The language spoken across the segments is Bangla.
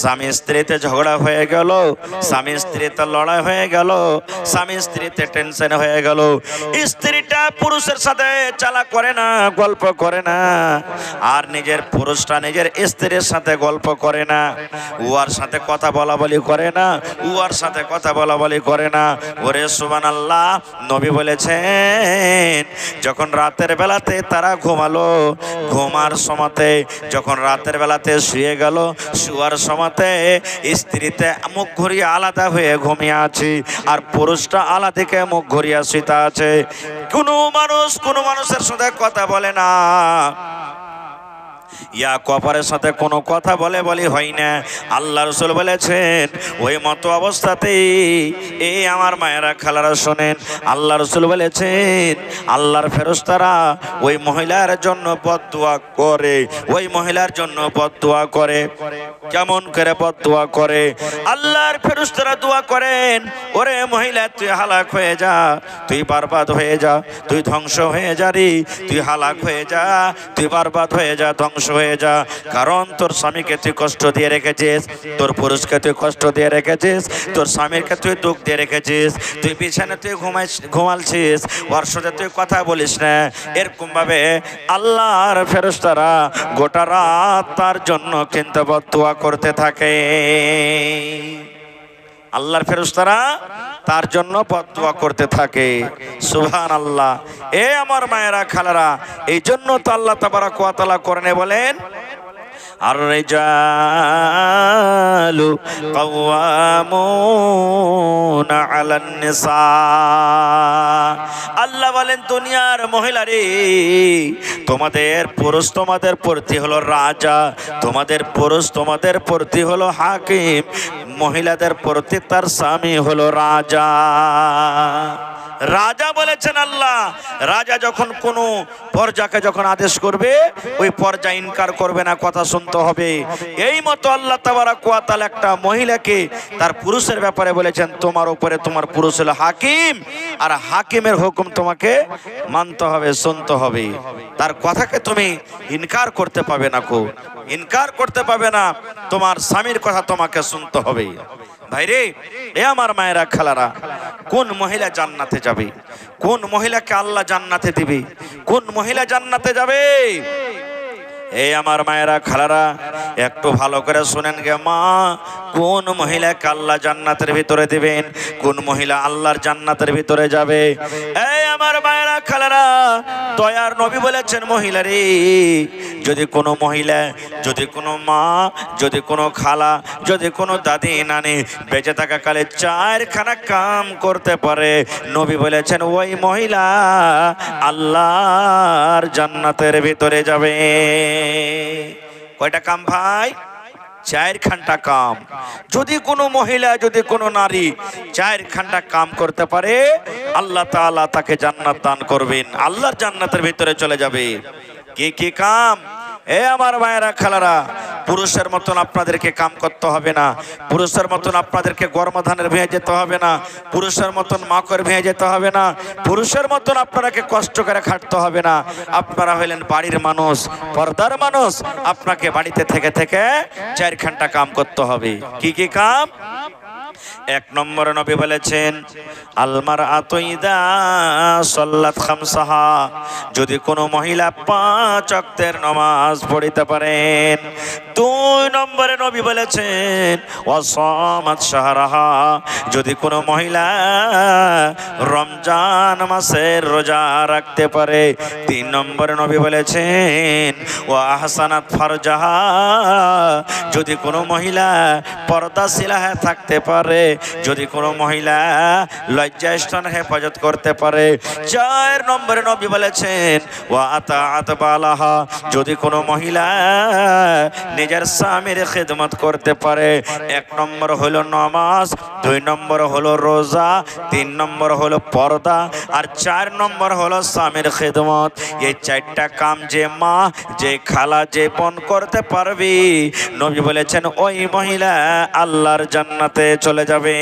স্বামী স্ত্রীতে ঝগড়া হয়ে গেল, স্বামী স্ত্রীতে লড়াই হয়ে গেল, স্বামী স্ত্রীতে টেনশন হয়ে গেল, স্ত্রীটা পুরুষের সাথে চালাক করে না, গল্প করে না, আর নিজের পুরুষটা নিজের স্ত্রীর সাথে গল্প করে না, উয়ার সাথে কথা বলা বলি করে না, উয়ার সাথে কথা বলা বলি করে না। ওরে সুবহানাল্লাহ, নবী বলেছেন যখন রাতের বেলাতে তারা ঘুমালো, ঘুমার সময়তে যখন রাতের বেলাতে শুয়ে গেল, শুয়ার সময়তে স্ত্রীতে মুখ ঘুরিয়ে আলাদা হয়ে ঘুমিয়ে আছে, আর পুরুষটা আলাদা থেকে মুখ ঘুরিয়ে শুইতে আছে। কোনো মানুষের সাথে কথা বলে না, ইয়া কপারের সাথে কোনো কথা বলি হয় না। আল্লাহ রাসূল বলেছেন ওই মতো অবস্থাতেই এই আমার মায়েরা খালারা শোনেন, আল্লাহ রাসূল বলেছেন আল্লাহর ফেরেশতারা ওই মহিলার জন্য বদদুয়া করে, ওই মহিলার জন্য বদদুয়া করে। কেমন করে বদদুয়া করে? আল্লাহর ফেরেশতারা দোয়া করেন, ওরে মহিলা তুই হালাক হয়ে যা, তুই বরবাদ হয়ে যা, তুই ধ্বংস হয়ে যা রে, তুই হালাক হয়ে যা, তুই বরবাদ হয়ে যা, ধ্বংস হয়ে যা। কারণ তোর স্বামীকে তুই কষ্ট দিয়ে রেখেছিস, তোর পুরুষকে তুই কষ্ট দিয়ে রেখেছিস, তোর স্বামীকে তুই দুঃখ দিয়ে রেখেছিস, তুই বিছানে তুই ঘুমালছিস, ওর সাথে তুই কথা বলিস না। এরকম ভাবে আল্লাহর ফেরেশতারা গোটা রাত তার জন্য কিন্তু বদদুয়া করতে থাকে। আল্লাহর ফেরেশতারা তার জন্য বদদুয়া করতে থাকে। সুবহানাল্লাহ। এ আমার মায়েরা খালারা, এই জন্য তো আল্লাহ তাবারক ওয়া তাআলা কোরআনে বলেন আর-রিজালু কাওয়ামুনা আলান নিসা। আল্লাহ বলেন দুনিয়ার মহিলারে, তোমাদের পুরুষ তোমাদের প্রতি হলো রাজা, তোমাদের পুরুষ তোমাদের প্রতি হলো হাকিম, মহিলাদের প্রতি তার স্বামী হলো রাজা। রাজা বলেছেন আল্লাহ, রাজা যখন কোনো পর্যাকে যখন আদেশ করবে, ওই পর্যা ইনকার করবে না, কথা শুনতে হবে। এই মতো আল্লাহ তাবারক ওয়া তাআলা একটা মহিলাকে তার পুরুষের ব্যাপারে বলেছেন তোমার উপরে তোমার পুরুষ হলো হাকিম, আর হাকিমের হুকুম তোমাকে মানতে হবে, শুনতে হবে, তার কথাকে তুমি ইনকার করতে পাবে না, কো ইনকার করতে পাবে না, তোমার স্বামীর কথা তোমাকে শুনতে হবে। ভাইরে, এ আমার মায়েরা খালারা, কোন মহিলা জান্নাতে যাবে? কোন মহিলাকে আল্লাহ জান্নাতে দিবে? কোন মহিলা জান্নাতে যাবে? এই আমার মায়েরা খালারা, একটু ভালো করে শুনেন গে মা, কোন মহিলাকে আল্লাহ জান্নাতের ভিতরে দিবেন, কোন মহিলা আল্লাহর জান্নাতের ভিতরে যাবে? এই আমার মায়েরা খালারা, দয়ার নবী বলেছেন মহিলারে, যদি কোনো মহিলা, যদি কোনো মা, যদি কোনো খালা, যদি কোনো দাদি নানি বেঁচে থাকাকালে চারখানা কাম করতে পারে, নবী বলেছেন ওই মহিলা আল্লাহর জান্নাতের ভিতরে যাবে। কয়টা কাম ভাই? চারখানটা কাম। যদি কোনো মহিলা, যদি কোনো নারী চারখানটা কাম করতে পারে, আল্লাহ তাআলা তাকে জান্নাত দান করবেন, আল্লাহর জান্নাতের ভিতরে চলে যাবে। কি কি কাম? এ আমার মায়েরা খালারা, পুরুষের মতন আপনাদেরকে কাম করতে হবে না, পুরুষের মতন আপনাদেরকে গর্মধানের ভেঙে যেতে হবে না, পুরুষের মতন মাকড় ভেঙে যেতে হবে না, পুরুষের মতন আপনাকে কষ্ট করে খাটতে হবে না। আপনারা হইলেন বাড়ির মানুষ, পর্দার মানুষ, আপনাকে বাড়িতে থেকে থেকে চারখানটা কাম করতে হবে। কি কি কাম? এক নম্বরে নবী বলেছেন আলমারআতু ইযা সাল্লাত খামসাহা, যদি কোনো মহিলা 5 ওয়াক্তের নামাজ পড়িতে পারেন। 2 নম্বরে নবী বলেছেন ওয়াসামাত শাহরাহা, যদি কোনো মহিলা রমজান মাসের রোজা রাখতে পারে। 3 নম্বরে নবী বলেছেন ওয়া আহসানাত ফারজাহা, যদি কোনো মহিলা পর্দাশীলা থাকতে পারে, যদি কোনো মহিলা লজ্জাস্থান হেফাজত করতে পারে। 4 নম্বরে নবী বলেছেন ওয়া আতাআত বালাহা, যদি কোনো মহিলা নিজের স্বামীর খিদমত করতে পারে। 1 নম্বর হলো নামাজ, 2 নম্বর হলো রোজা, 3 নম্বর হলো পর্দা, আর 4 নম্বর হলো স্বামীর খিদমত। এই 4টা কাম যে মা, যে খালা, যে বোন করতে পারবি, নবী বলেছেন ওই মহিলা আল্লাহর জান্নাতে চলে যাবে,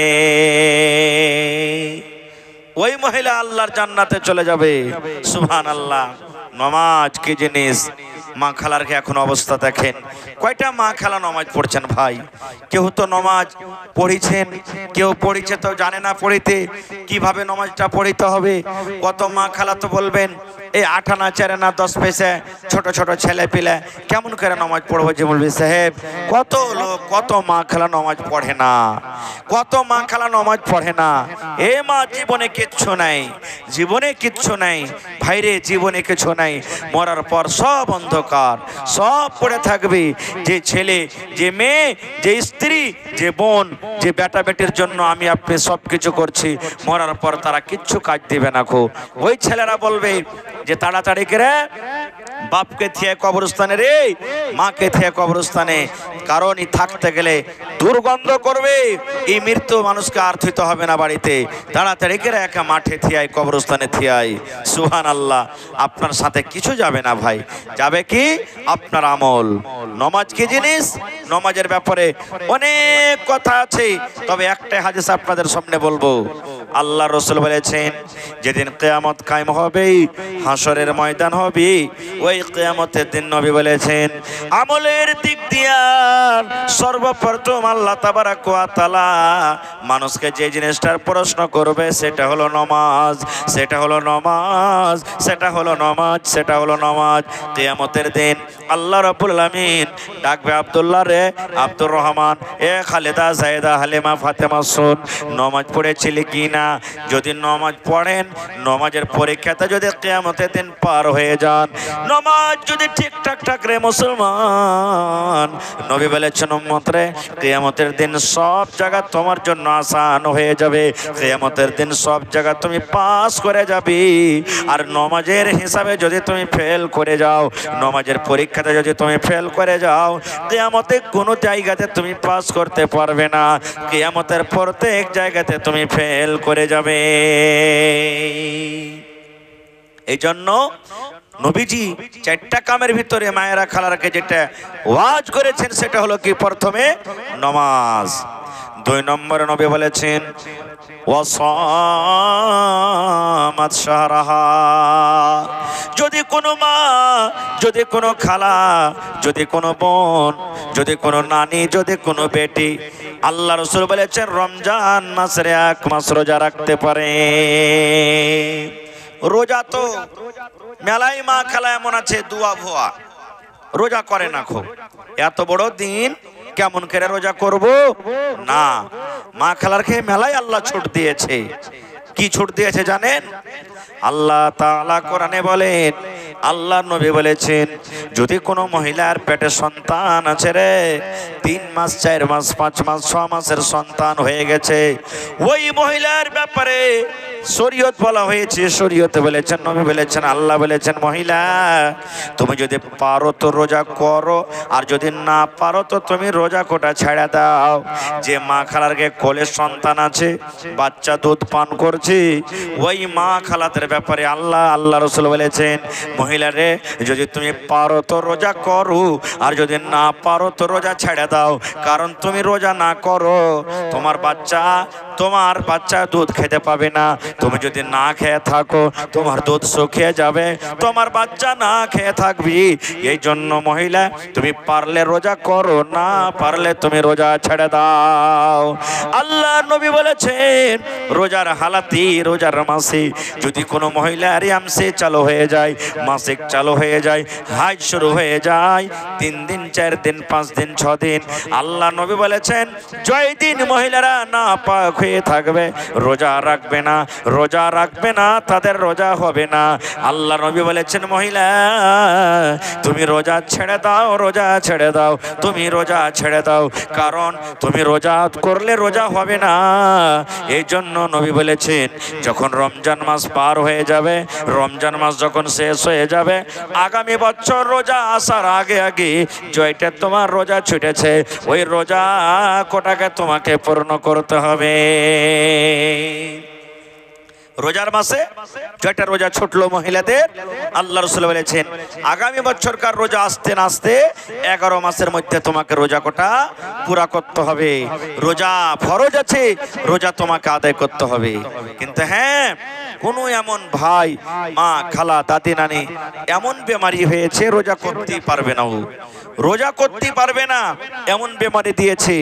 ওই মহিলা আল্লাহর জান্নাতে চলে যাবে। সুবহানাল্লাহ। নামাজ কি জিনিস? মা খালার কি এখন অবস্থা দেখেন। কয়টা মা খালা নামাজ পড়ছেন ভাই? কেউ তো নামাজ পড়িছেন, কেউ পড়িছে তো জানে না পড়িতে, কিভাবে নামাজটা পড়িতে হবে। কত মা খালা তো বলবেন এই 8 আনা 4 আনা 10 পয়সা ছোট ছোট ছেলে পিলে কেমন করে নামাজ পড়বো যে বলবি সাহেব। কত লোক, কত মা খালা নামাজ পড়ে না, কত মা খালা নামাজ পড়ে না। এ মা জীবনে কিচ্ছু নাই, জীবনে কিচ্ছু নাই ভাইরে, জীবনে কিছু নাই। মরার পর সব অন্ধকার, সব পড়ে থাকবে। যে ছেলে, যে মেয়ে, যে স্ত্রী, যে বোন, যে বেটা বেটির জন্য আমি আপনি সব কিছু করছি, মরার পর তারা কিচ্ছু কাজ দিবে না খো। ওই ছেলেরা বলবে যে তাড়াতাড়ি করে বাপকে থিয়ে কবরস্থানে রে, মাকে থিয়ে কবরস্থানে, কারণ এই থাকতে গেলে দুর্গন্ধ করবে। এই মৃত্যু মানুষকে আর থিতে হবে না বাড়িতে, তাড়াতাড়ি করে একা মাঠে থিয়াই, কবরস্থানে থিয়াই। সুবহানাল্লাহ। আপনার সাথে কিছু যাবে না ভাই, যাবে কি আপনার আমল। নমাজ কি জিনিস? নমাজের ব্যাপারে অনেক কথা আছে, তবে একটাই হাদিস আপনাদের সামনে বলবো। আল্লাহ রসুল বলেছেন যেদিন কিয়ামত কায়েম হবে, হাসরের ময়দান হবে, ওই কিয়ামতের দিন নবী বলেছেন আমলের দিক দিয়া সর্বপ্রথম আল্লাহ তাবারাক ওয়া তাআলা মানুষকে যে জিনিসটার প্রশ্ন করবে সেটা হলো নামাজ, সেটা হলো নামাজ, সেটা হলো নামাজ, সেটা হলো নামাজ। কিয়ামতের দিন আল্লাহ রাব্বুল আলামিন ডাকবে আব্দুল্লাহ রে, আব্দুর রহমান, এ খালেদা, জায়েদা, হালিমা, ফাতেমা, শোন নামাজ পড়েছিলি কি না? যদি নামাজ পড়েন, নামাজের পরীক্ষাতে যদি কিয়ামতের দিন পার হয়ে যান, নামাজ যদি ঠিকঠাক থাকে মুসলমান, নবী বলেছেন উম্মত রে কিয়ামতের দিন সব জায়গা তোমার জন্য আসান হয়ে যাবে। কিয়ামতের দিন সব জায়গা তুমি পাস করে যাবে। আর নামাজের হিসাবে যদি তুমি ফেল করে যাও, নামাজের পরীক্ষাতে যদি তুমি ফেল করে যাও, কিয়ামতে কোনো জায়গাতে তুমি পাস করতে পারবে না। কিয়ামতের প্রত্যেক জায়গাতে তুমি ফেল করে যাবে। এই জন্য নবীজি 4টা কামের ভিতরে মায়েরা খালারাকে যেটা ওয়াজ করেছেন সেটা হলো কি? প্রথমে নামাজ, 2 নম্বরে নবী বলেছেন ওয়াসামাত শাহরাহা। যদি কোনো মা, যদি কোনো খালা, যদি কোনো বোন, যদি কোনো নানি, যদি কোনো বেটি, আল্লাহ রসুল বলেছেন রমজান মাসের 1 মাস রোজা রাখতে পারে। রোজা তো মেলাই মা খালা এমন আছে দুয়া ভুয়া, রোজা করে না। খুব এত বড় দিন কেমন করে রোজা করব না? মা খালার খেয়ে মেলায় আল্লাহ ছুট দিয়েছে। কি ছুট দিয়েছে জানেন? আল্লাহ তাআলা কোরআনে বলেন, আল্লাহ নবী বলেছেন যদি কোনো মহিলার পেটে সন্তান আছে রে, 3 মাস 4 মাস 5 মাস 6 মাসের সন্তান হয়ে গেছে, ওই মহিলার ব্যাপারে শরীয়ত বলা হয়েছে, শরীয়তে বলেছেন, নবী বলেছেন, আল্লাহ বলেছেন মহিলা তুমি যদি পারো তো রোজা করো, আর যদি না পারো তো তুমি রোজা কোটা ছেড়ে দাও। যে মা খালারকে কোলে সন্তান আছে, বাচ্চা দুধ পান করছে, ওই মা খালাদের ব্যাপারে আল্লাহ রসুল বলেছেন মহিলা রে যদি তুমি পারো তো রোজা করো, আর যদি না পারো তো রোজা ছেড়ে দাও। কারণ তুমি রোজা না করো তোমার বাচ্চা দুধ খেতে পাবে না। তুমি যদি না খেয়ে থাকো তোমার দুধ শুকিয়ে যাবে, তোমার বাচ্চা না খেয়ে থাকবি। এই জন্য মহিলা তুমি পারলে রোজা করো, না পারলে তুমি রোজা ছেড়ে দাও। আল্লাহ নবী বলেছেন রোজার হালাতি, রোজার মাসে যদি কোনো মহিলার ইয়ামসে চালু হয়ে যায়, মাসিক চালু হয়ে যায়, হাজ শুরু হয়ে যায়, 3 দিন 4 দিন 5 দিন 6 দিন, আল্লাহ নবী বলেছেন জয় দিন মহিলারা না পাক হয়ে থাকবে, রোজা রাখবে না, রোজা রাখবে না, তাদের রোজা হবে না। আল্লাহ নবী বলেছেন মহিলা তুমি রোজা ছেড়ে দাও, রোজা ছেড়ে দাও, তুমি রোজা ছেড়ে দাও, কারণ তুমি রোজা করলে রোজা হবে না। এই জন্য নবী বলেছেন যখন রমজান মাস পার হয়ে যাবে, রমজান মাস যখন শেষ হয়ে যাবে, আগামী বছর রোজা আসার আগে আগে জয়টা তোমার রোজা ছুটেছে, ওই রোজা কোটাকে তোমাকে পূর্ণ করতে হবে। রোজার মাসে জয়টা রোজা ছুটলো মহিলাদের, আল্লাহ রসুল বলেছেন আগামী বছরকার রোজা আসতে না আসতে 11 মাসের মধ্যে তোমাকে রোজা কোটা পুরা করতে হবে। রোজা ফরজ আছে, রোজা তোমাকে আদায় করতে হবে। কিন্তু হ্যাঁ কোনো এমন ভাই, মা, খালা, দাদি, নানি এমন বেমারি হয়েছে রোজা করতেই পারবে না, ও রোজা করতেই পারবে না, এমন বেমারি দিয়েছে,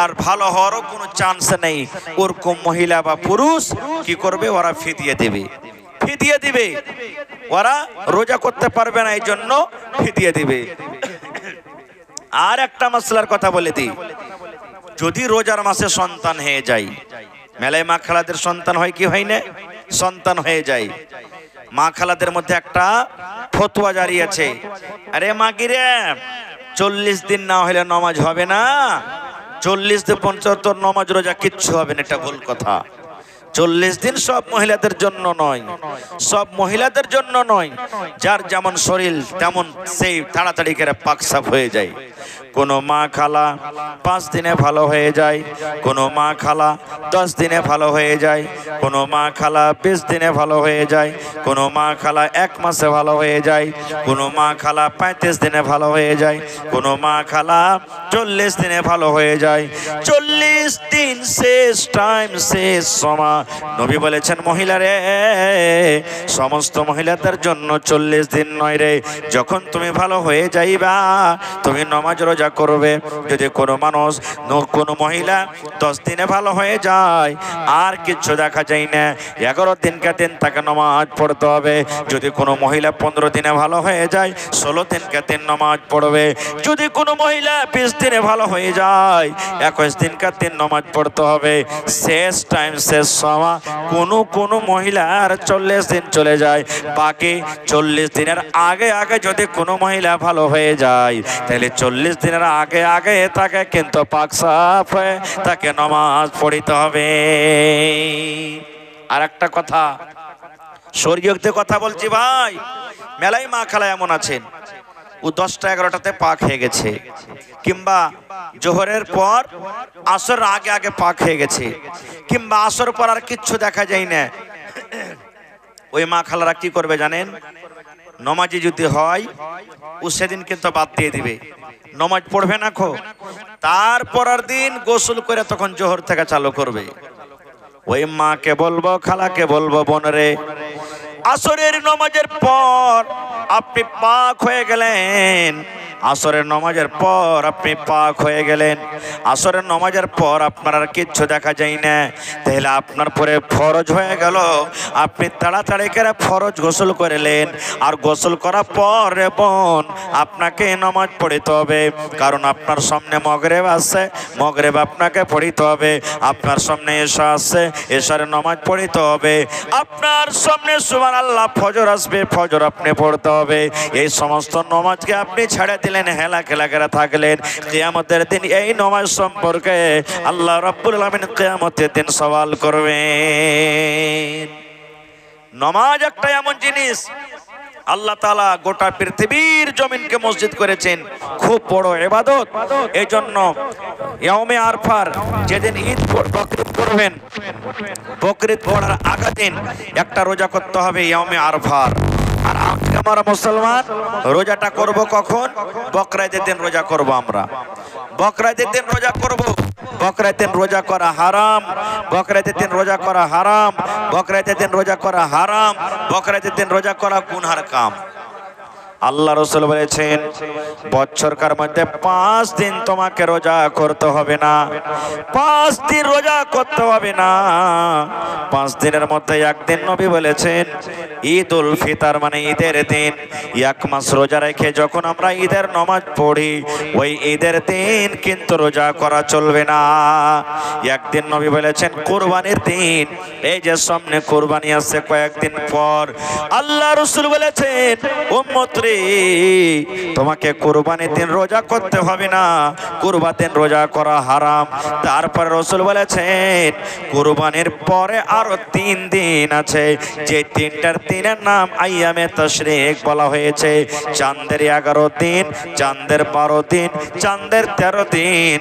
আর ভালো হওয়ারও কোনো চান্স নেই, ওরকম মহিলা বা পুরুষ কি করবে? ওরা ফিদিয়ে দেবে, ফিদিয়ে দিবে, ওরা রোজা করতে পারবে না, এই জন্য ফিদিয়ে দিবে। আর একটা মাসলার কথা বলে দিই, যদি রোজার মাসে সন্তান হয়ে যায়, মেলায় মা খালাদের সন্তান হয় কি হয় না? সন্তান হয়ে যায়। মা খালাদের মধ্যে একটা ফতোয়া জারি আছে, আরে মাগিরে 40 দিন না হলে নামাজ হবে না, 40 দিন 75 নামাজ রোজা কিচ্ছু হবে না, এটা ভুল কথা। 40 দিন সব মহিলাদের জন্য নয়, সব মহিলাদের জন্য নয়, যার যেমন শরীর তেমন সেই তাড়াতাড়ি করে পাক সাফ হয়ে যায়। কোনো মা খালা 5 দিনে ভালো হয়ে যায়, কোনো মা খালা 10 দিনে ভালো হয়ে যায়, কোনো মা খালা 20 দিনে ভালো হয়ে যায়, কোনো মা খালা 1 মাসে ভালো হয়ে যায়, কোনো মা খালা 35 দিনে ভালো হয়ে যায়, কোনো মা খালা 40 দিনে ভালো হয়ে যায়। 40 দিন শেষ টাইম, শেষ সময়। নবী বলেছেন, মহিলা রে, সমস্ত মহিলাদের জন্য 40 দিন নয় রে, যখন তুমি ভালো হয়ে যাইবা তুমি নামাজ রোজা করবে। যদি কোনো মানুষ, কোনো মহিলা 10 দিনে ভালো হয়ে যায়, আর কিছু দেখা যায় না, 11 দিনকে দিন তাকে নামাজ পড়তে হবে। যদি কোনো মহিলা 15 দিনে ভালো হয়ে যায়, 16 দিনকে দিন নামাজ পড়বে। যদি কোনো মহিলা 20 দিনে ভালো হয়ে যায়, 21 দিনকে দিন নামাজ পড়তে হবে। শেষ টাইম, শেষ সময়। কোনো মহিলার 40 দিন চলে যায়, বাকি 40 দিনের আগে আগে যদি কোনো মহিলা ভালো হয়ে যায়, তাহলে 40 দিনের আগে আগে তাকে কিন্তু পাক সাফ হয়ে তাকে নামাজ পড়িতে হবে। আর একটা কথা, শরীয়তে কথা বলছি ভাই, মেলাই মা খালা এমন আছেন, ও 10টা 11টাতে পাক হয়ে গেছে, কিংবা জোহরের পর আসর আগে আগে পাক হয়ে গেছে, কিংবা আসর পর আর কিচ্ছু দেখা যায় না। ওই মা খালারা কি করবে জানেন? নমাজি যদি হয়, ও সেদিন কিন্তু বাদ দিয়ে দিবে, নমাজ পড়বে না খো, তারপরের দিন গোসল করে তখন জোহর থেকে চালু করবে। ওই মাকে বলবো, খালাকে বলবো, বোনরে, আসরের নামাজের পর আপনি পাক হয়ে গেলেন, আসরের নামাজের পর আপনি পাক হয়ে গেলেন, আসরের নামাজের পর আপনার আর কিচ্ছু দেখা যায় না, তাহলে আপনার পরে ফরজ হয়ে গেল, আপনি তাড়াতাড়ি করে ফরজ গোসল করলেন। আর গোসল করার পর রে বোন, আপনাকে নামাজ পড়িতে হবে, কারণ আপনার সামনে মগরিব আছে, মগরিব আপনাকে পড়িতে হবে। আপনার সামনে এশা আছে, এশার নামাজ পড়িতে হবে। আপনার সামনে সুবহানাল্লাহ ফজর আসবে, ফজর আপনি পড়তে হবে। এই সমস্ত নামাজকে আপনি ছেড়ে দিলেন, হেলা খেলা করে থাকলেন, কিয়ামতের দিন এই নামাজ সম্পর্কে আল্লাহ রাব্বুল আলামিন কিয়ামতের দিন সওয়াল করবেন। নামাজ একটা এমন জিনিস, আল্লাহ তাআলা গোটা পৃথিবীর জমিনকে মসজিদ করেছেন, খুব বড় ইবাদত। এই জন্য ইয়াউমে আরফার যেদিন ঈদ বকরিদ করবেন, বকরিদ পড়ার আগের দিন একটা রোজা করতে হবে ইয়াউমে আরফার। আর আমরা মুসলমান রোজাটা করব কখন? বকরাইদের দিন রোজা করব আমরা, বকরাইদের দিন রোজা করব। বকরাইদের দিন রোজা করা হারাম, বকরাইদের দিন রোজা করা হারাম, বকরাইদের দিন রোজা করা হারাম, বকরাইদের দিন রোজা করা গুনহার কাম। আল্লাহ রাসূল বলেছেন, বছরকার মধ্যে 5 দিন তোমাকে রোজা করতে হবে না, 5 দিন রোজা করতে হবে না। 5 দিনের মধ্যে একদিন নবী বলেছেন ঈদুল ফিতর, মানে ঈদের দিন। 1 মাস রোজা রেখে যখন আমরা ঈদের নামাজ পড়ি, ওই ঈদের দিন কিন্তু রোজা করা চলবে না। একদিন নবী বলেছেন কুরবানির দিন, এই যে সামনে কুরবানি আছে কয়েকদিন পর, আল্লাহ রাসূল বলেছেন উম্মতরে, তোমাকে কুরবানির দিন রোজা করতে হবে না, কুরবানির দিন রোজা করা হারাম। তারপর রাসূল বলেছেন কুরবানির পরে আরো 3 দিন আছে, যে 3টার দিনের নাম আইয়ামে তাশরিক বলা হয়েছে। চাঁদের 11 দিন, চাঁদের 12 দিন, চাঁদের 13 দিন,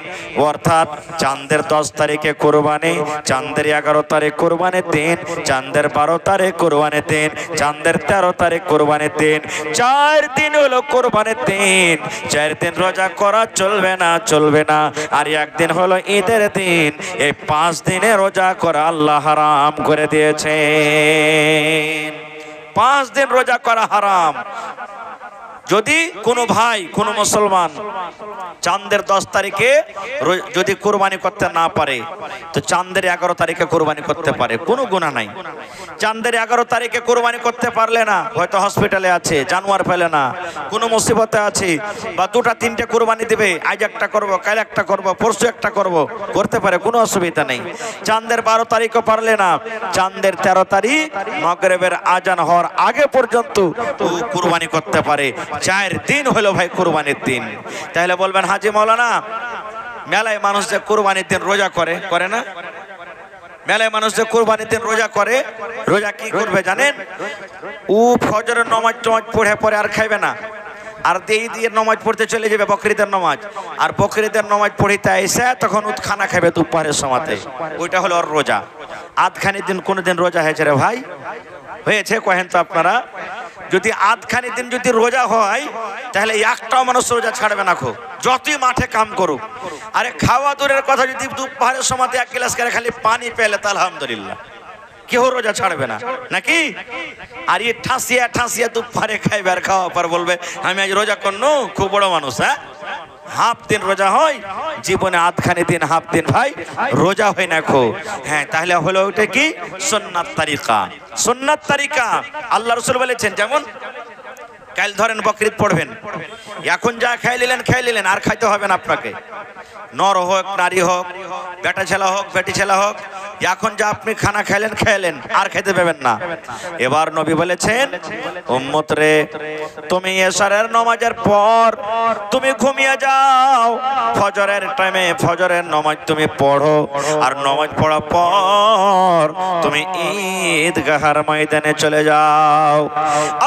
অর্থাৎ চাঁদের 10 তারিখে কুরবানি, চাঁদের 11 তারিখ কুরবানির দিন, চাঁদের 12 তারিখ কুরবানির দিন, চাঁদের 13 তারিখ কুরবানির দিন। 4 দিন হলো কোরবানির দিন, 4 দিন রোজা করা চলবে না, চলবে না। আর একদিন হলো ঈদের দিন, এই 5 দিনে রোজা করা আল্লাহ হারাম করে দিয়েছে। 5 দিন রোজা করা হারাম। যদি কোনো ভাই, কোনো মুসলমান চাঁদের 10 তারিখে যদি কোরবানি করতে না পারে, তো চাঁদের 11 তারিখে কোরবানি করতে পারে, কোনো গুনাহ নাই। চাঁদের 11 তারিখে কোরবানি করতে পারলে না, হয়তো হসপিটালে আছে, জানোয়ার পেলে না, কোনো মুসিবতে আছে, বা 2-3টে কোরবানি দিবে, আজ একটা করব, কাল একটা করব, পরশু একটা করব, করতে পারে, কোনো অসুবিধা নেই। চাঁদের 12 তারিখও পারলে না, চাঁদের 13 তারিখ মাগরিবের আজান হওয়ার আগে পর্যন্ত কোরবানি করতে পারে। 4 দিন হলো ভাই কোরবানির দিন। তাহলে বলবেন হাজি মাওলানা, মেলায় মানুষ যে কোরবানির দিন রোজা করে, করে না? মেলায় মানুষ যে কোরবানির দিন রোজা করে, রোজা কি করবে জানেন? ফজরের নামাজ পড়ে পরে আর খাইবে না, আর দিয়ে নামাজ পড়তে চলে যাবে বকরিদের নামাজ, আর বকরিদের নামাজ পড়িতে এসে তখন খানা খাবে দুপুরের সময়তে। ওইটা হলো ওর রোজা। আধখানি দিন কোনোদিন রোজা হয়েছে রে ভাই? হয়েছে? কহেন তো আপনারা। যদি আধখানি দিন যদি রোজা হয়, তাহলে একটাও মানুষ রোজা ছাড়বে না, যতই মাঠে কাম করুক। আরে খাওয়া দূরের কথা, যদি দুপুরের সময় 1 গ্লাস করে খালি পানি পেলে তা আলহামদুলিল্লাহ, কেউ রোজা ছাড়বে না, নাকি? আর এই ঠাসিয়া ঠাসিয়া দুপুরে খাইবে, আর খাওয়া পর বলবে আমি আজ রোজা করনু, খুব বড় মানুষ। হ্যাঁ, হাফ দিন রোজা হয় জীবনে, আধখানি দিন হাফ দিন ভাই রোজা হয় না খো। হ্যাঁ, তাহলে হলো ওইটা কি? সুন্নাত তারিকা। সুন্নাত তারিকা আল্লাহ রাসূল বলেছেন, যেমন কাল ধরেন বকরিদ পড়বেন, এখন যা খাই নিলেন, আর খাইতে হবে না আপনাকে। নর হোক, নারী হোক, বেটা ছেলে হোক, বেটি ছেলে হোক, এখন যা আপনি খানা খাইলেন, আর খেতে পাবেন না। এবার নবী বলেছেন, উম্মত রে, তুমি এশারের নামাজের পর তুমি ঘুমিয়ে যাও, ফজরের টাইমে ফজরের নামাজ তুমি পড়ো, আর নামাজ পড়ার পর তুমি ঈদগাহের ময়দানে চলে যাও।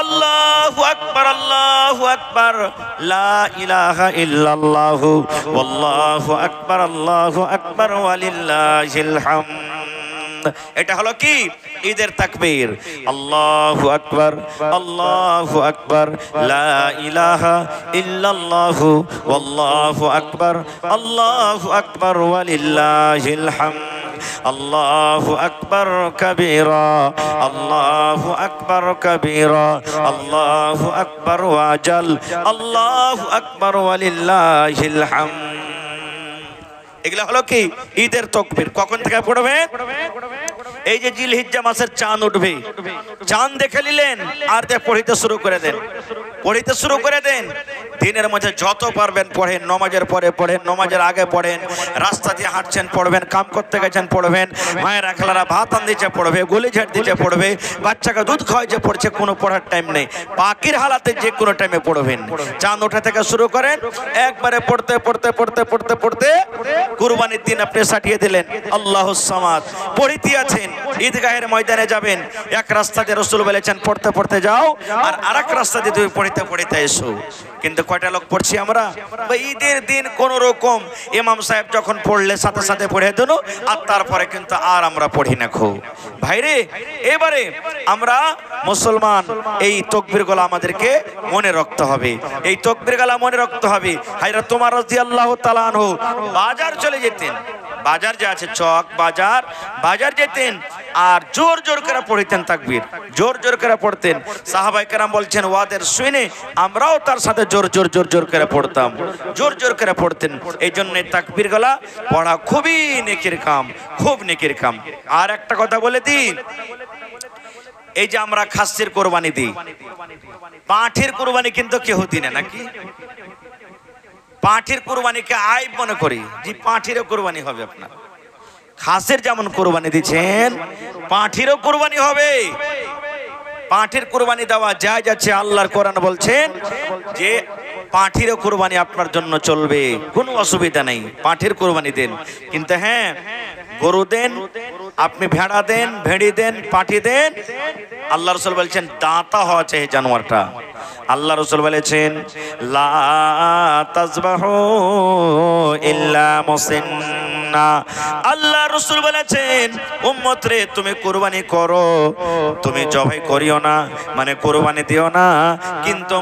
আল্লাহু আকবার, আল্লাহু আকবার, লা ইলাহা ইল্লাল্লাহু ওয়াল্লাহু আকবার, আল্লাহু আকবার, ওয়ালিল্লাহিল হামদ। এটা হলো কি? ঈদের তাকবীর। আল্লাহু আকবার, আল্লাহু আকবার, লা ইলাহা ইল্লাল্লাহু ওয়াল্লাহু আকবার, আল্লাহু আকবার, ওয়ালিল্লাহিল হামদ। আল্লাহু আকবার কাবীরা, আল্লাহু আকবার কাবীরা, আল্লাহু আকবার ওয়াজাল, আল্লাহু আকবার, ওয়ালিল্লাহিল হামদ। এগুলা হলো কি? ঈদের তাকবীর। কখন থেকে পড়বেন? এই যে জিলহিজ্জা মাসের চাঁদ উঠবে, চাঁদ দেখে নিলেন, আর পড়িতে শুরু করে দেন, পড়িতে শুরু করে দেন। দিনের মধ্যে যত পারবেন পড়েন, নমাজের পরে পড়েন, নমাজের আগে পড়েন, রাস্তা দিয়ে হাঁটছেন পড়বেন, কাম করতে গেছেন পড়বেন, মায়ের একলারা ভাত আনদিছে পড়বে, গুলি ঝাড় দিতে পড়বে, বাচ্চাকে দুধ খাওয়াইছে পড়ছে, কোনো পড়ার টাইম নেই। পাখির হালাতে যে কোনো টাইমে পড়বেন। চাঁদ ওঠা থেকে শুরু করেন, একবারে পড়তে পড়তে পড়তে পড়তে পড়তে কুরবানির দিন আপনি সাটিয়ে দিলেন। আল্লাহুস সামাদ পড়িতে আছেন, ঈদগাহের ময়দানে যাবেন, এক রাস্তা দিয়ে রাসূল বলেছেন পড়তে পড়তে যাও, আর আরেক রাস্তা দিয়ে তুমি পড়িতে পড়িতে এসো। কিন্তু কয়টা লোক পড়ছি আমরা? ঈদের দিন কোন রকম ইমাম সাহেব যখন পড়লে সাথে সাথে পড়ে দেন, আর তারপরে কিন্তু আর আমরা পড়ি না। খো ভাইরে, এবারে আমরা মুসলমান, এই তাকবীরগুলো আমাদেরকে মনে রাখতে হবে, এই তাকবীরগুলো মনে রাখতে হবে। হযরত ওমর রাদিয়াল্লাহু তাআলা আনহু বাজার চলে যেতেন, বাজার যে আছে চক বাজার, বাজার যেতেন আর জোর জোর করে পড়তেন তাকবীর, জোর জোর করে পড়তেন। সাহাবায়ে কেরাম বলছেন ওয়াদের শুনে আমরাও তার সাথে জোর জোর জোর জোর করে পড়তাম, জোর জোর করে পড়তেন। এই জন্য তাকবীরগুলো পড়া খুবই নেকির কাম, খুব নেকির কাম। আর একটা কথা বলে দিই, এই যে আমরা খাসির কোরবানি দিই, পাঁঠের কোরবানি কিন্তু কেউ দিই না, নাকি? পাঁঠের কোরবানিকে আইব মনে করি, যে পাঁঠেরও কোরবানি হবে আপনার। খাসের যেমন কোরবানি দিচ্ছেন, পাঁঠেরও কোরবানি হবে। পাঁঠের কোরবানি দেওয়া যায় যাচ্ছে, আল্লাহর কোরআন বলছেন যে পাঁঠেরও কোরবানি আপনার জন্য চলবে, কোনো অসুবিধা নেই, পাঁঠের কোরবানি দেন। কিন্তু হ্যাঁ, গরু দেন, আপনি ভেড়া দেন, ভেড়ি দেন, পাঁঠি দেন, আল্লাহ রাসূল বলছেন দাঁতা হওয়া চাই জানোয়ারটা। আল্লাহ রাসূল বলেছেন লা তাযবাহু ইল্লা মুসিন, না। আল্লাহ রাসূল বলেছেন উম্মত রে তুমি কুরবানি করো, তুমি জবাই করিও না মানে কুরবানি দিও না, কিন্তু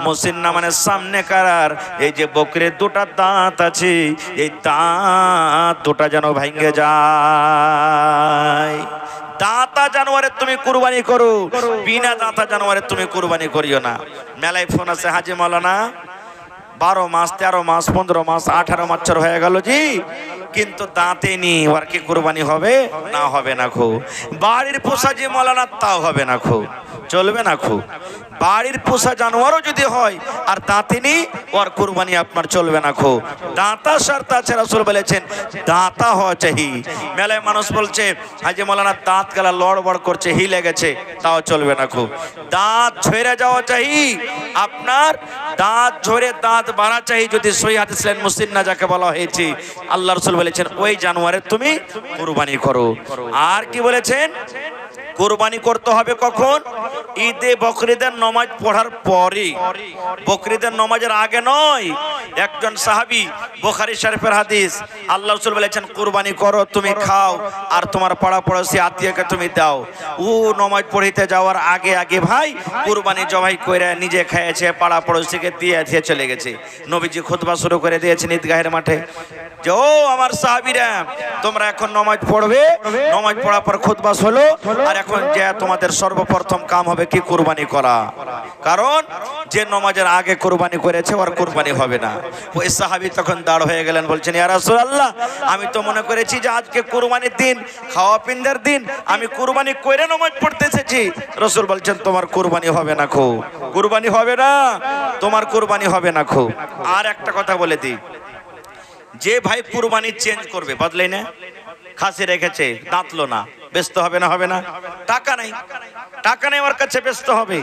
মুসিন্না মানে সামনে কারার এই যে বকরির দুটা দাঁত আছে এই দাঁত দুটা যেন ভেঙে যায়। দাঁতা জানোয়ারের তুমি কুরবানি করো, বিনা দাঁতা জানোয়ারের তুমি কুরবানি করিও না। মেলায় ফোন আছে হাজি মাওলানা 12 মাস 13 মাস 15 মাস 18 বছর হয়ে গেল জি, কিন্তু দাঁতে নি, ওর কি কুরবানি হবে না? হবে না খো। বাড়ির পোষা যে মাওলানা তাও হবে না খো, চলবে না খো। বাড়ির পোষা জানোয়ারও যদি হয় আর দাঁতে নি, ওর কুরবানি আপনার চলবে না খো। দাঁতা শর্ত আছে, রাসূল বলেছেন দাঁতা হওয়া চাই। মেলায় মানুষ বলছে হাজি মাওলানা দাঁত গলা লড়বড় করছে, হিলে গেছে, তাও চলবে না খো। দাঁত ঝরে যাওয়া চাই আপনার, দাঁত ঝরে দাঁত বাড়া চাই। যদি সহিহ হাদিস মুসিন্না যাকে বলা হয়েছে, আল্লাহ রাসূল বলেছেন ওই জানোয়ারের তুমি কুরবানি করো। আর কি বলেছেন? কুরবানি করতে হবে কখন? ঈদে বকরিদের নামাজ পড়ার পরে, বকরিদের নামাজের আগে নয়। একজন সাহাবী, বুখারী শরীফের হাদিস, আল্লাহ রাসূল বলেছেন কুরবানি করো, তুমি খাও আর তোমার পাড়া পড়োশি আত্মীয়কে তুমি দাও। ও নামাজ পড়িতে যাওয়ার আগে আগে ভাই কুরবানি জবাই করে নিজে খেয়েছে, পাড়া পড়োশিকে দিয়ে দিয়ে চলে গেছে। নবীজি খুতবা শুরু করে দিয়েছেন ঈদগাহের মাঠে যে ও আমার সাহাবীরা তোমরা এখন নামাজ পড়বে, নামাজ পড়ার পর খুতবা হলো, আর এখন যে তোমাদের সর্বপ্রথম কাম হবে কি কুরবানি করা। কারণ যে নামাজের আগে কুরবানি করেছে ওর কুরবানি হবে না। ওই সাহাবী তখন দাঁড় হয়ে গেলেন, বলছেন ইয়া রাসূলুল্লাহ আমি তো মনে করেছি যে আজকে কুরবানির দিন, খাওয়া পিন্দার দিন, আমি কুরবানি করে নামাজ পড়তে এসেছি। রাসূল বলছেন তোমার কুরবানি হবে না খো, কুরবানি হবে না, তোমার কুরবানি হবে না খো। আর একটা কথা বলে দিই, যে ভাই কুরবানি চেঞ্জ করবে, বদলাই না, খাসি রেখেছে দাঁতলো না, ব্যস্ত হবে না? হবে না? টাকা নাই, টাকা নেই ওর কাছে, ব্যস্ত হবে।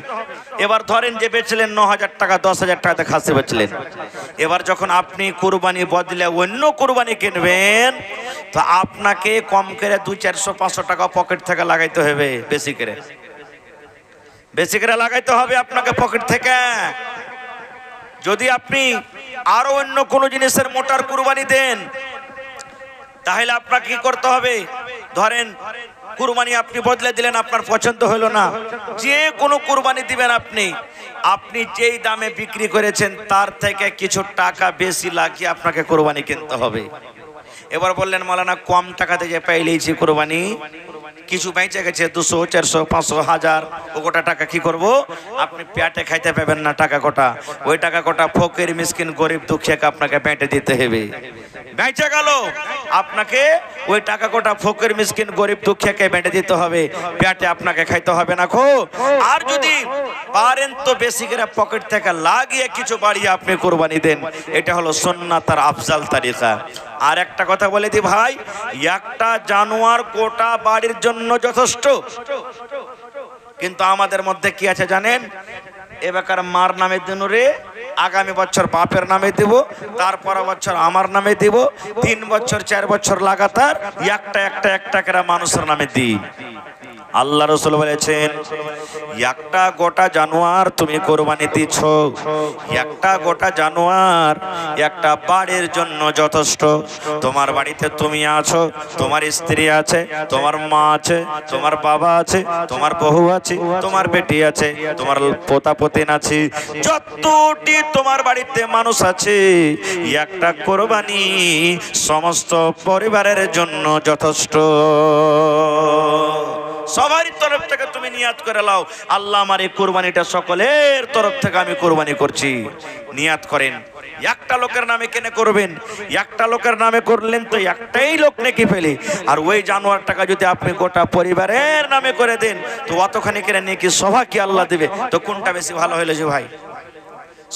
এবার ধরেন যে বেচলেন 9,000 টাকা 10,000 টাকাতে খাসি বেচলেন, এবার যখন আপনি কুরবানি বদলে অন্য কুরবানি কিনবেন তো আপনাকে কম করে 200-400-500 টাকা পকেট থেকে লাগাইতে হবে, বেশি করে লাগাইতে হবে আপনাকে পকেট থেকে। যদি আপনি আরো অন্য কোনো জিনিসের মোটার কুরবানি দেন তাহলে আপনাকে কি করতে হবে? ধরেন কুরবানি আপনি বদলে দিলেন, আপনার পছন্দ হলো না, যে কোনো কুরবানি দিবেন আপনি যেই দামে বিক্রি করেছেন তার থেকে কিছু টাকা বেশি লাগিয়ে আপনাকে কুরবানি কিনতে হবে। এবার বললেন মাওলানা কম টাকাতে যে পাইলেছি কুরবানি, কিছু বেঁচে গেছে 200, 400, 500, 1000, ও গোটা টাকা কি করব? আপনি পেটে খাইতে পাবেন না টাকা কোটা, ওই টাকা কোটা ফকির মিসকিন গরিব দুঃখীকে আপনাকে পেটে দিতে হবে। বেঁচে গেল, আপনাকে ওই টাকা কোটা ফকির মিসকিন গরিব দুঃখীকে বেঁটে দিতে হবে, পেটে আপনাকে খাইতে হবে না খো। আর যদি পারেন তো বেশি করে পকেট থেকে লাগিয়ে কিছু বাড়িয়ে আপনি কুরবানি দেন, এটা হলো সুন্নাত আর আফজাল তরিকা। আর একটা কথা বলে দি ভাই, একটা জানোয়ার গোটা বাড়ির জন্য যথেষ্ট, কিন্তু আমাদের মধ্যে কি আছে জানেন? এবার মার নামে দিন রে, আগামী বছর বাপের নামে দিব, তারপর বছর আমার নামে দিব, 3 বছর 4 বছর লাগাতার একটা করে মানুষের নামে দিই। আল্লাহ রাসূল বলেছেন একটা গোটা জানোয়ার তুমি কুরবানি দিচ্ছ, একটা গোটা জানোয়ার একটা বাড়ির জন্য যথেষ্ট। তোমার বাড়িতে তুমি আছো, তোমার স্ত্রী আছে, তোমার মা আছে, তোমার বাবা আছে, তোমার বউ আছে, তোমার বেটি আছে, তোমার পোতা পতিন আছে, যতটি তোমার বাড়িতে মানুষ আছে, একটা কুরবানি সমস্ত পরিবারের জন্য যথেষ্ট। সবার তরফ থেকে তুমি নিয়াত করে লাও, আল্লাহ আমার এই কুরবানিটা সকলের তরফ থেকে আমি কুরবানি করছি, নিয়াত করেন। একটা লোকের নামে কেন করবেন? একটা লোকের নামে করলেন তো একটাই লোক নেকি পেলে, আর ওই জানোয়ার টাকা যদি আপনি গোটা পরিবারের নামে করে দেন তো অতখানি কেন নেকি সভা কি আল্লাহ দিবে? তো কোনটা বেশি ভালো হলো যে ভাই?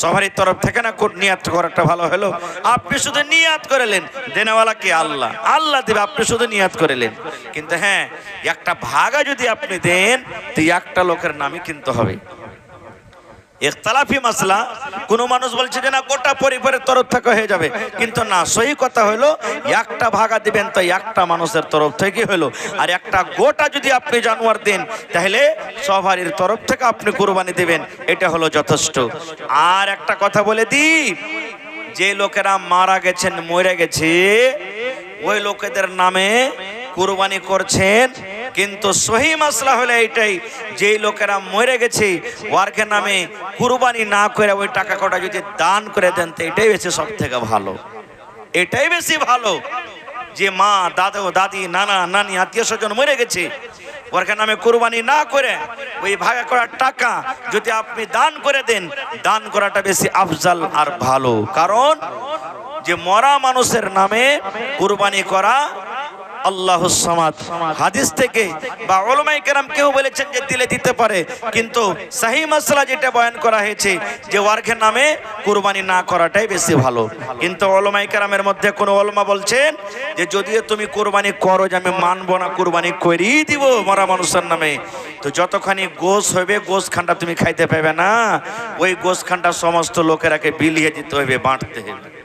সবারই তরফ থেকে না নিয়াত করাটা ভালো হলো। আপনি শুধু নিয়াত করলেন, দেনেওয়ালা কে? আল্লাহ, আল্লাহ দেবে, আপনি শুধু নিয়াত করলেন। কিন্তু হ্যাঁ, একটা ভাগা যদি আপনি দেন তো একটা লোকের নামে কিনতে হবে। ইখতিলাফি মাসলা, কোন মানুষ বলছে যে না গোটা পরিবারের তরফ থেকে হয়ে যাবে, কিন্তু না, সহি কথা হলো একটা ভাগা দিবেন তো একটা মানুষের তরফ থেকে হলো, আর একটা গোটা যদি আপনি জানোয়ার দেন তাহলে সবারই তরফ থেকে আপনি কুরবানি দিবেন, এটা হলো যথেষ্ট। আর একটা কথা বলে দিই, যে লোকেরা মারা গেছেন, মরে গেছে, ওই লোকেদের নামে কুরবানি করছেন। কিন্তু সহি মাসলা হলো এইটাই, যেই লোকেরা মরে গেছে ওয়ার্কে নামে কুরবানি না করে ওই টাকা কটা যদি দান করে দেন তো এটাই বেশি সব থেকে ভালো, এটাই বেশি ভালো। যে মা, দাদু, দাদি, নানা, নানি, আত্মীয় স্বজন মরে গেছে, ওর নামে কুরবানি না করে ওই ভাগে করার টাকা যদি আপনি দান করে দেন, দান করাটা বেশি আফজাল আর ভালো। কারণ যে মরা মানুষের নামে কুরবানি করা আল্লাহুস সামাদ হাদিস থেকে বা উলামায়ে কেরাম কেউ বলেছেন যে দিলে দিতে পারে, কিন্তু সহি মাসলা যেটা বয়ান করা হয়েছে যে ওয়ার্কের নামে কুরবানি না করাটাই বেশি ভালো। কিন্তু উলামায়ে কেরামের মধ্যে কোন উলামা বলছেন যে যদিও তুমি কুরবানি করো, যে আমি মানবো না, কুরবানি করেই দিব মরা মানুষের নামে, তো যতখানি গোশ হবে গোশ খানটা তুমি খাইতে পাবে না, ওই গোশ খানটা সমস্ত লোকেরাকে বিলিয়ে দিতে হবে, বাঁটতে হবে,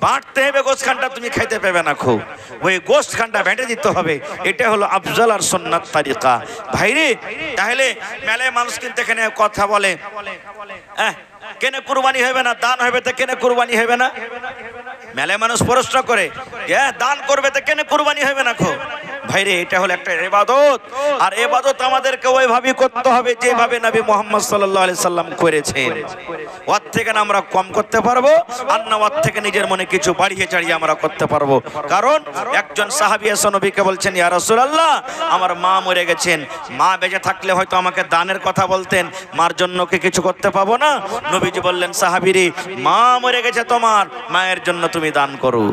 বাঁটতে হবে গোশখানটা, তুমি খাইতে পাবে না, খুব ওই গোশখানটা বেঁটে দিতে হবে। এটা হলো আফজাল আর সুন্নাত তারিকা। ভাইরে, তাহলে মেলায় মানুষ কিন্তু এখানে কথা বলে, কেন কুরবানি হবে না, দান হবে তো কেন কুরবানি হবে না? মেলায় মানুষ প্রশ্ন করে যে দান করবে তো কেন কুরবানি হবে না? খো ভাইরে, এটা হলো একটা ইবাদত, আর ইবাদত আমাদেরকে ওইভাবেই করতে হবে যেভাবে নবী মুহাম্মদ সাল্লাল্লাহু আলাইহি সাল্লাম করেছেন। ওর থেকে না আমরা কম করতে পারবো, আর না ওর থেকে নিজের মনে কিছু বাড়িয়ে চাড়িয়ে আমরা করতে পারবো। কারণ একজন সাহাবী এসে নবীকে বলছেন, ইয়া রাসূলুল্লাহ, আমার মা মরে গেছেন, মা বেঁচে থাকলে হয়তো আমাকে দানের কথা বলতেন, মার জন্য কি কিছু করতে পাবো না? নবীজি বললেন, সাহাবীরে, মা মরে গেছে তোমার, মায়ের জন্য তুমি দান করো,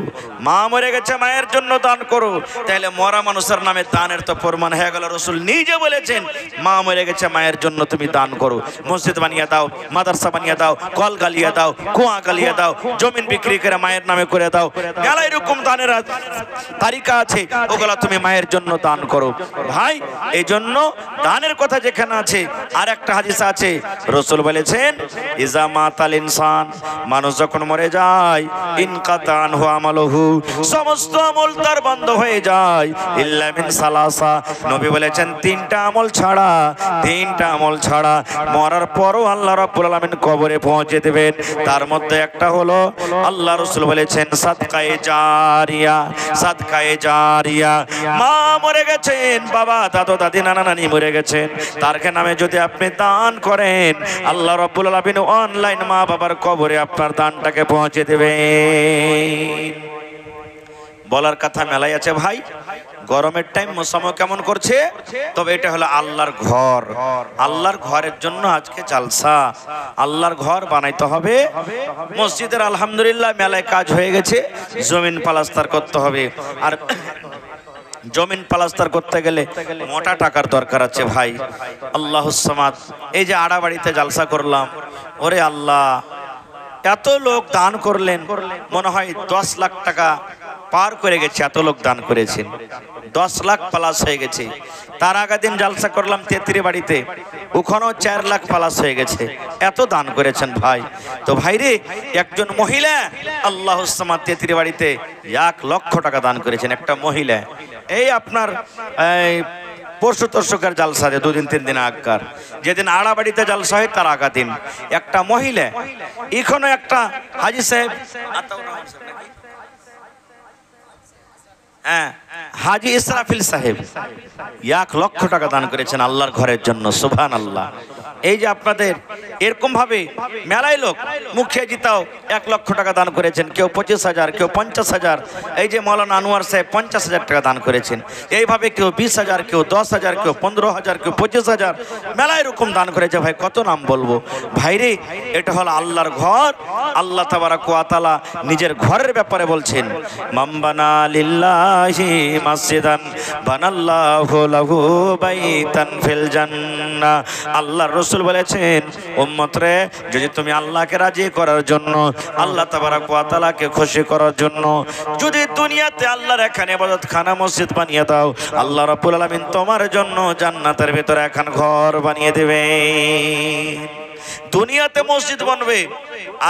মা মরে গেছে মায়ের জন্য দান করো। তাহলে মরা মানুষের নামে দানের তো প্রমাণ হয়ে গেল। রাসূল নিজে বলেছেন, মা মরে গেছে মায়ের জন্য তুমি দান করো, মসজিদ বানিয়ে দাও, মাদ্রাসা বানিয়ে দাও, কল গালিয়ে দাও, কুয়া গালিয়ে দাও, জমিন বিক্রি করে মায়ের নামে করে দাও, মেলা এরকম দানের তালিকা আছে, ওগুলা তুমি মায়ের জন্য দান করো। ভাই, এই জন্য দানের কথা যেখানে আছে, আর একটা হাদিস আছে, রাসূল বলেছেন, ইজা মাতাল ইনসান, মানুষ যখন মরে যায়, ইনকাতা আনহু আমালুহু, সমস্ত আমল তার বন্ধ হয়ে যায়, ইল্লা মিন সালাসা, নবী বলেছেন তিনটা আমল ছাড়া, তিনটা আমল ছাড়া মরার পরও আল্লাহ রাব্বুল আলামিন কবরে পৌঁছে দেবেন। তার মধ্যে একটা হলো, আল্লাহ রাসূল বলেছেন সাদকায়ে জারিয়া, সাদকায়ে জারিয়া। মা মরে গেছেন, বাবা, দাদু, দাদি, নানা, নানি মরে গেছেন, তার নামে যদি আপনি দান করেন, আল্লাহ রাব্বুল আলামিন অনলাইন মা বাবার কবরে আপনার দানটাকে পৌঁছে দেবেন। বলার কথা মেলাই আছে ভাই। গরমের টাইম মৌসুম কেমন করছে, তবে এটা হলো আল্লাহর ঘর, আল্লাহর ঘরের জন্য আজকে জালসা। আল্লাহর ঘর বানাইতে হবে। মসজিদের আলহামদুলিল্লাহ মেলায় কাজ হয়ে গেছে, জমিন প্লাস্টার করতে হবে। আর জমিন প্লাস্টার করতে গেলে মোটা টাকার দরকার আছে ভাই। আল্লাহুস সামাদ, এই যে আড়াবাড়িতে জালসা করলাম, ওরে আল্লাহ, এত লোক দান করলেন, মনে হয় 10 লাখ টাকা পার করে গেছে, এত লোক দান করেছেন, 10 লাখ প্লাস হয়ে গেছে। তার আগের দিন জালসা করলাম তেত্রি বাড়িতে, ওখানেও 4 লাখ প্লাস হয়ে গেছে, এত দান করেছেন ভাই। তো ভাইরে, একজন মহিলা আল্লাহুস সামাদ তেত্রি বাড়িতে 1 লক্ষ টাকা দান করেছেন, একটা মহিলা। এই আপনার পরশু তর্শকের জালসা, 2 দিন 3 দিন আগকার, যেদিন আড়াবাড়িতে জালসা হয় তার আগা দিন একটা মহিলা, এখনো একটা হাজি সাহেব, হ্যাঁ, হাজি ইসরাফিল সাহেব 1 লক্ষ টাকা দান করেছেন আল্লাহর ঘরের জন্য। সুবহানাল্লাহ। এই যে আপনাদের এরকম ভাবে মেলায় লোক, মুখিয়া জিতাও 1 লক্ষ টাকা দান করেছেন, কেউ 25,000, কেউ 50,000। এই যে মৌলানা আনোয়ার সাহেব 50,000 টাকা দান করেছেন। এইভাবে কেউ 20,000, কেউ 10,000, কেউ 15,000, কেউ 25,000, মেলায় এরকম দান করেছে। ভাই, কত নাম বলবো ভাইরে। এটা হলো আল্লাহর ঘর। আল্লাহ তাবারাক ওয়া তাআলা নিজের ঘরের ব্যাপারে বলছেন, মামবানা লিল্লাহি মাসজিদান বানাল্লাহু লাহু বাইতান ফিল জান্নাহ। আল্লাহর রাসূল বলেছেন, উম্মত রে, যদি তুমি আল্লাহকে রাজি করার জন্য, আল্লাহ তাবারাক ওয়া তাআলাকে খুশি করার জন্য যদি দুনিয়াতে আল্লাহর এখানে ইবাদতখানা মসজিদ বানিয়ে দাও, আল্লাহ রাব্বুল আলামিন তোমার জন্য জান্নাতের ভিতরে এখন ঘর বানিয়ে দেবেন। দুনিয়াতে মসজিদ বানবে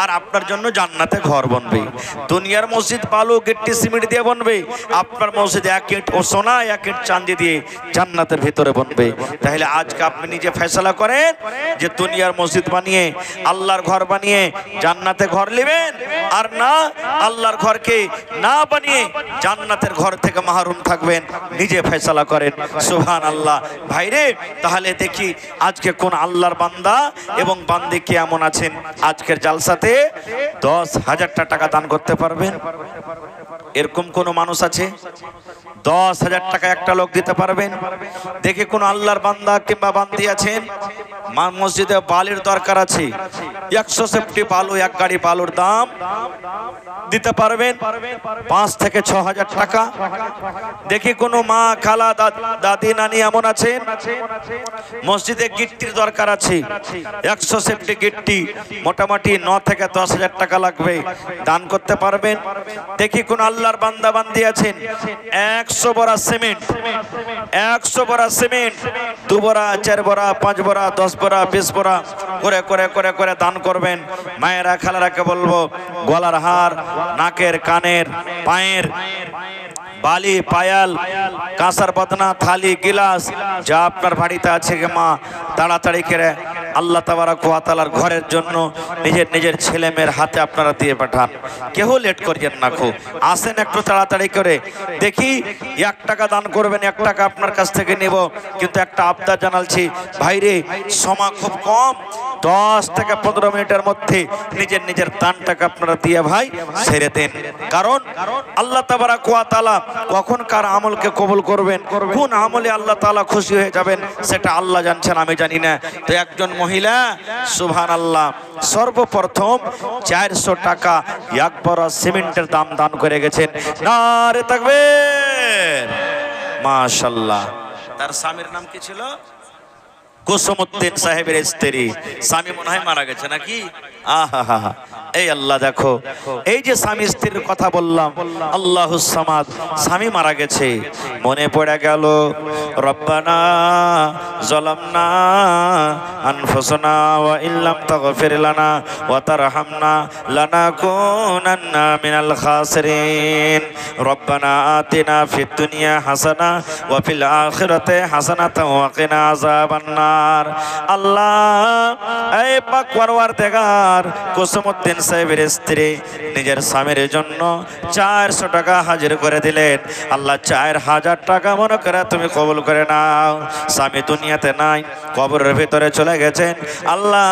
আর আপনার জন্য জান্নাতে ঘর বানবে। দুনিয়ার মসজিদ বালু গিট্টি সিমেন্ট দিয়ে বানবে, আপনার মসজিদ এক ইট ও সোনা এক ইট চাঁদি দিয়ে জান্নাতের ভিতরে বানবে। তাহলে আজকে আপনি নিজে ফয়সালা করেন যে দুনিয়ার মসজিদ বানিয়ে আল্লাহর ঘর বানিয়ে জান্নাতে ঘর নেবেন, আর না আল্লাহর ঘরকে না বানিয়ে জান্নাতের ঘর থেকে মাহরুম থাকবেন। নিজে ফয়সালা করেন। সুবহানাল্লাহ। ভাইরে, তাহলে দেখি আজকে কোন আল্লাহর বান্দা এবং বান্দি কে এমন আছেন আজকের জালসাতে 10,000 টাকা দান করতে পারবেন? এরকম কোন মানুষ আছে? 10,000 টাকা একটা লোক দিতে পারবেন? দেখে কোন আল্লাহর বান্দা কিংবা বান্দি আছেন মসজিদে বালির দরকার আছে, 100 সেফটি বালু, এক গাড়ি বালুর দাম দিতে পারবেন 5 থেকে 6,000 টাকা? দেখি কোন মা খালা দাদি নানি এমন আছেন মসজিদে গিট্টির দরকার আছে, 100 সেফটি গিট্টি মোটামুটি 9 থেকে 10,000 টাকা লাগবে, দান করতে পারবেন? দেখি কোন আল্লাহর বান্দা বান্দি আছেন 100 বড়া সিমেন্ট, 100 বড়া সিমেন্ট 2 বড়া 4 বড়া 5 বড়া 10 বড়া 20 বড়া করে করে করে করে দান করবেন। মায়েরা খালারাকে বলবো গলার হার, নাকের কানের পায়ের বালি পায়াল কাঁসার বদনা থালি গিলাস যা আপনার বাড়িতে আছে গে মা, তাড়াতাড়ি করে আল্লাহ তাবারাক ওয়া তাআলার ঘরের জন্য নিজের নিজের ছেলে মেয়ের হাতে আপনারা দিয়ে পাঠান। কেউ লেট করিয়েন না, খুব আসেন একটু তাড়াতাড়ি করে। দেখি 1 টাকা দান করবেন, 1 টাকা আপনার কাছ থেকে নেব, কিন্তু একটা আবদার জানালছি ভাইরে, সময় খুব কম, 10 থেকে 15 মিনিটের মধ্যে নিজের নিজের দানটাকে আপনারা দিয়ে ভাই ছেড়ে দেন। কারণ আল্লাহ তাবারাক ওয়া তাআলা কখন কার আমলকে কবুল করবেন, কোন আমলে আল্লাহ তাআলা খুশি হয়ে যাবেন সেটা আল্লাহ জানছেন, আমি জানি না। তো একজন মহিলা সুবহানাল্লাহ সর্বপ্রথম 400 টাকা এক বড় সিমেন্টের দাম দান করে গেছেন। নারে তাকবীর, মাশাআল্লাহ। তার স্বামীর নাম কি ছিল? কুসুমউদ্দিন সাহেবের স্ত্রী। স্বামী মনে হয় মারা গেছে নাকি? আহা, এই আল্লাহ, দেখো এই যে স্বামী স্ত্রীর কথা বললাম, আল্লাহুস সামাদ, স্বামী মারা গেছে, মনে পড়ে গেল রব্বানা যালামনা আনফুসানা ওয়া ইল্লাম তাগফির লানা ওয়া তারহামনা লানাকুনান্না মিনাল খাসিরিন। রব্বানা আতিনা ফিদ দুনিয়া হাসানা ওয়া ফিল আখিরাতি হাসানাতাও ওয়া কিনা আযাবান্নার। আল্লাহ, এই পাক পরওয়ারদিগার, কুসুমউদ্দিন সাহেবের স্ত্রী নিজের স্বামীর জন্য 400 টাকা হাজির করে দিলেন। আল্লাহ 4,000 টাকা মনে করে তুমি কবুল করে নাও। স্বামী দুনিয়াতে নাই, কবরের ভিতরে চলে গেছেন। আল্লাহ,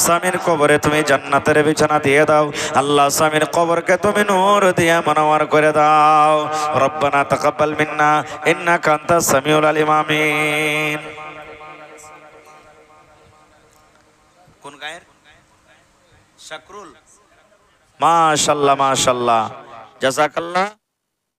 স্বামীর কবরে তুমি জান্নাতের বিছানা দিয়ে দাও। আল্লাহ, স্বামীর কবরকে তুমি নূর দিয়ে মনোয়ার করে দাও। রব্বানা তাকাব্বাল মিন্না ইন্নাকা আনতাস সামিউল আলিম। আমিন। কোন গায়ের? শাকরুল। মাশাআল্লাহ মাশাআল্লাহ, জাযাকাল্লাহ।